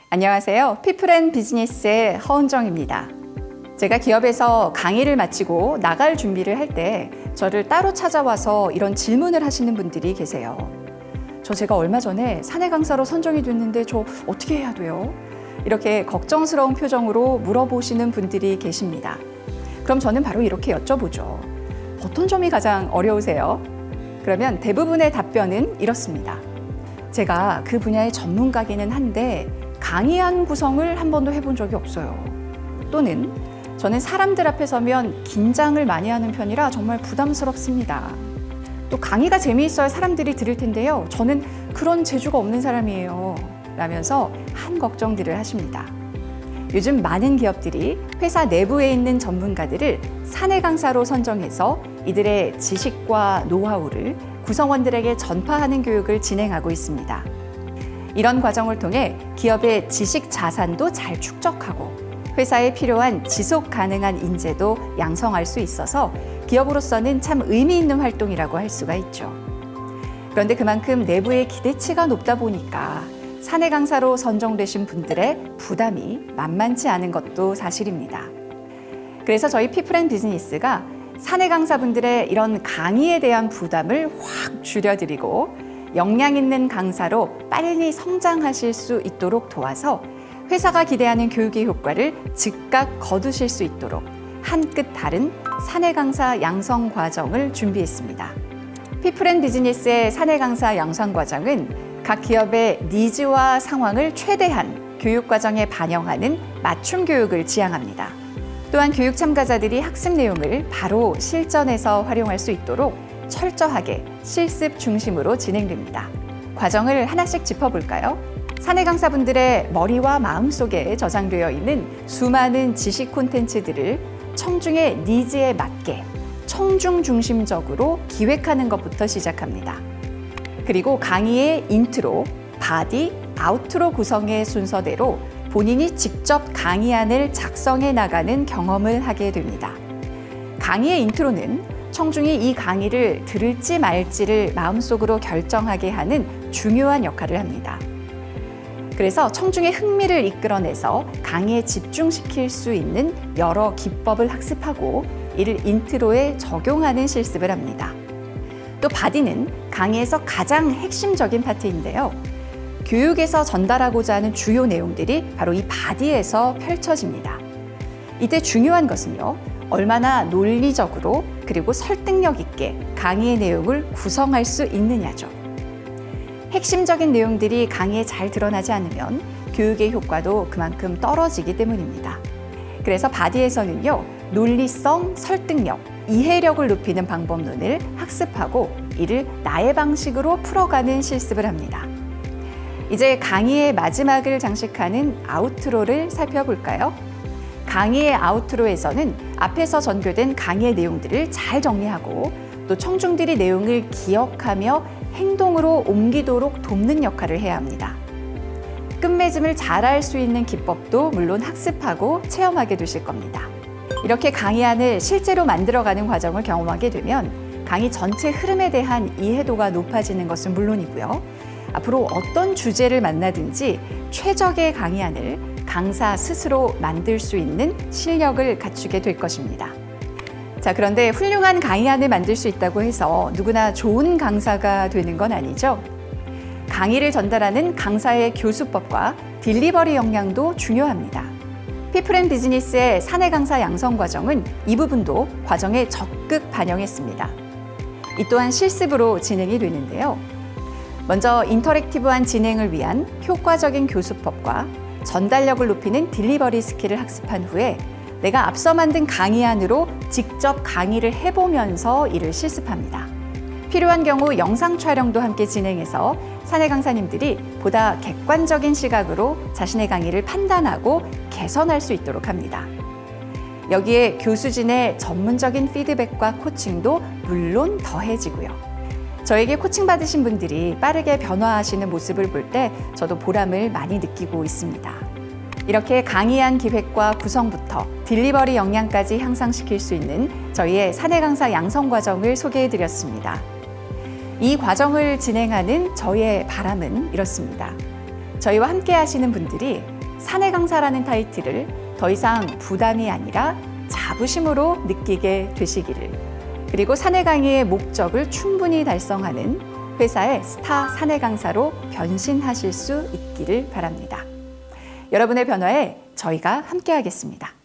안녕하세요. 피플앤비즈니스의 허은정입니다. 제가 기업에서 강의를 마치고 나갈 준비를 할 때 저를 따로 찾아와서 이런 질문을 하시는 분들이 계세요. 제가 얼마 전에 사내 강사로 선정이 됐는데 저 어떻게 해야 돼요? 이렇게 걱정스러운 표정으로 물어보시는 분들이 계십니다. 그럼 저는 바로 이렇게 여쭤보죠. 어떤 점이 가장 어려우세요? 그러면 대부분의 답변은 이렇습니다. 제가 그 분야의 전문가기는 한데 강의한 구성을 한 번도 해본 적이 없어요. 또는 저는 사람들 앞에 서면 긴장을 많이 하는 편이라 정말 부담스럽습니다. 또 강의가 재미있어야 사람들이 들을 텐데요. 저는 그런 재주가 없는 사람이에요. 라면서 한 걱정들을 하십니다. 요즘 많은 기업들이 회사 내부에 있는 전문가들을 사내 강사로 선정해서 이들의 지식과 노하우를 구성원들에게 전파하는 교육을 진행하고 있습니다. 이런 과정을 통해 기업의 지식 자산도 잘 축적하고 회사에 필요한 지속 가능한 인재도 양성할 수 있어서 기업으로서는 참 의미 있는 활동이라고 할 수가 있죠. 그런데 그만큼 내부의 기대치가 높다 보니까 사내 강사로 선정되신 분들의 부담이 만만치 않은 것도 사실입니다. 그래서 저희 피플앤비즈니스가 사내 강사분들의 이런 강의에 대한 부담을 확 줄여드리고 역량 있는 강사로 빨리 성장하실 수 있도록 도와서 회사가 기대하는 교육의 효과를 즉각 거두실 수 있도록 한 끗 다른 사내 강사 양성 과정을 준비했습니다. 피플앤비즈니스의 사내 강사 양성 과정은 각 기업의 니즈와 상황을 최대한 교육 과정에 반영하는 맞춤 교육을 지향합니다. 또한 교육 참가자들이 학습 내용을 바로 실전에서 활용할 수 있도록 철저하게 실습 중심으로 진행됩니다. 과정을 하나씩 짚어볼까요? 사내 강사분들의 머리와 마음속에 저장되어 있는 수많은 지식 콘텐츠들을 청중의 니즈에 맞게 청중 중심적으로 기획하는 것부터 시작합니다. 그리고 강의의 인트로, 바디, 아우트로 구성의 순서대로 본인이 직접 강의안을 작성해 나가는 경험을 하게 됩니다. 강의의 인트로는 청중이 이 강의를 들을지 말지를 마음속으로 결정하게 하는 중요한 역할을 합니다. 그래서 청중의 흥미를 이끌어내서 강의에 집중시킬 수 있는 여러 기법을 학습하고 이를 인트로에 적용하는 실습을 합니다. 또 바디는 강의에서 가장 핵심적인 파트인데요. 교육에서 전달하고자 하는 주요 내용들이 바로 이 바디에서 펼쳐집니다. 이때 중요한 것은요. 얼마나 논리적으로 그리고 설득력 있게 강의의 내용을 구성할 수 있느냐죠. 핵심적인 내용들이 강의에 잘 드러나지 않으면 교육의 효과도 그만큼 떨어지기 때문입니다. 그래서 바디에서는요, 논리성, 설득력, 이해력을 높이는 방법론을 학습하고 이를 나의 방식으로 풀어가는 실습을 합니다. 이제 강의의 마지막을 장식하는 아우트로를 살펴볼까요? 강의의 아우트로에서는 앞에서 전교된 강의의 내용들을 잘 정리하고 또 청중들이 내용을 기억하며 행동으로 옮기도록 돕는 역할을 해야 합니다. 끝맺음을 잘할 수 있는 기법도 물론 학습하고 체험하게 되실 겁니다. 이렇게 강의안을 실제로 만들어가는 과정을 경험하게 되면 강의 전체 흐름에 대한 이해도가 높아지는 것은 물론이고요. 앞으로 어떤 주제를 만나든지 최적의 강의안을 강사 스스로 만들 수 있는 실력을 갖추게 될 것입니다. 자, 그런데 훌륭한 강의안을 만들 수 있다고 해서 누구나 좋은 강사가 되는 건 아니죠. 강의를 전달하는 강사의 교수법과 딜리버리 역량도 중요합니다. 피플앤비즈니스의 사내 강사 양성 과정은 이 부분도 과정에 적극 반영했습니다. 이 또한 실습으로 진행이 되는데요. 먼저 인터랙티브한 진행을 위한 효과적인 교수법과 전달력을 높이는 딜리버리 스킬을 학습한 후에 내가 앞서 만든 강의안으로 직접 강의를 해보면서 이를 실습합니다. 필요한 경우 영상 촬영도 함께 진행해서 사내 강사님들이 보다 객관적인 시각으로 자신의 강의를 판단하고 개선할 수 있도록 합니다. 여기에 교수진의 전문적인 피드백과 코칭도 물론 더해지고요. 저에게 코칭 받으신 분들이 빠르게 변화하시는 모습을 볼 때 저도 보람을 많이 느끼고 있습니다. 이렇게 강의안 기획과 구성부터 딜리버리 역량까지 향상시킬 수 있는 저희의 사내 강사 양성 과정을 소개해드렸습니다. 이 과정을 진행하는 저희의 바람은 이렇습니다. 저희와 함께 하시는 분들이 사내 강사라는 타이틀을 더 이상 부담이 아니라 자부심으로 느끼게 되시기를, 그리고 사내 강의의 목적을 충분히 달성하는 회사의 스타 사내 강사로 변신하실 수 있기를 바랍니다. 여러분의 변화에 저희가 함께하겠습니다.